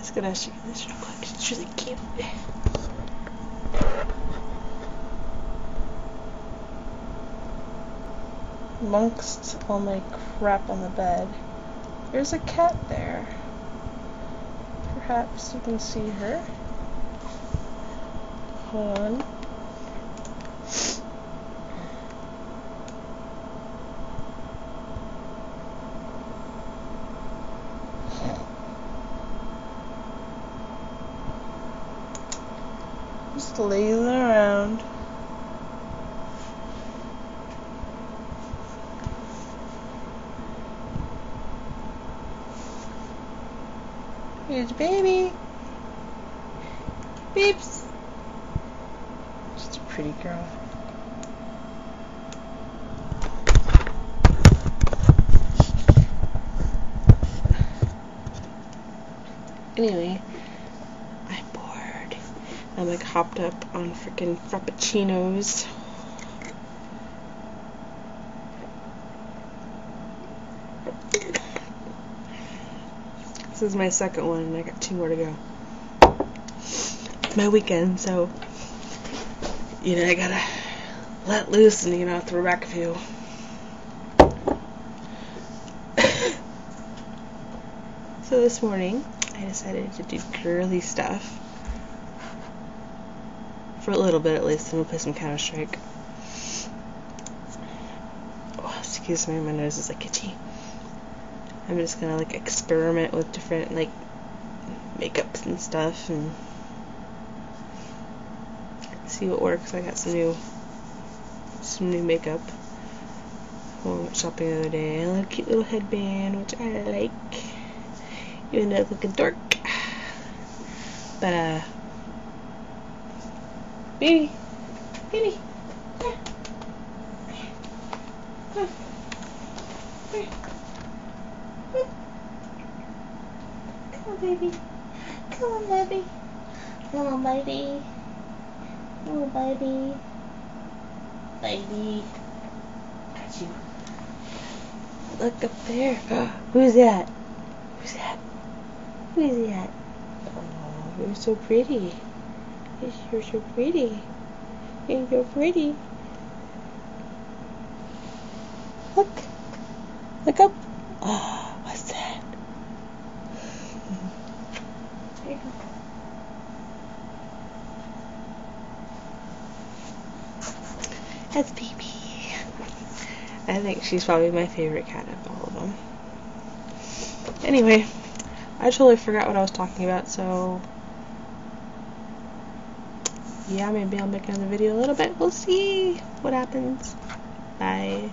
Just gonna show you this real quick. It's really cute. Amongst all my crap on the bed, there's a cat there. Perhaps you can see her. Hold on. Just lazing around. Here's baby. Beeps. Just a pretty girl. Anyway, I'm bored. I'm like hopped up on freaking frappuccinos. This is my second one, and I got 2 more to go. It's my weekend, so I gotta let loose and throw back a few. So this morning, I decided to do girly stuff. For a little bit at least, and we'll play some Counter-Strike. Oh, excuse me, my nose is like itchy. I'm just gonna experiment with different makeups and stuff and see what works. I got some new makeup. I went shopping the other day. A little cute little headband, which I like. Even though it's looking dark. But baby, come on, baby. Come on, baby. Come on, baby. Come on, baby. Baby. Got you. Look up there. Who's that? Who's that? Who is that? Oh, you're so pretty. You're so pretty. You're so pretty. Look. Look up. Oh, what's that? There you go. That's Baby. I think she's probably my favorite cat of all of them. Anyway, I totally forgot what I was talking about, so yeah, maybe I'll make another video a little bit. We'll see what happens. Bye.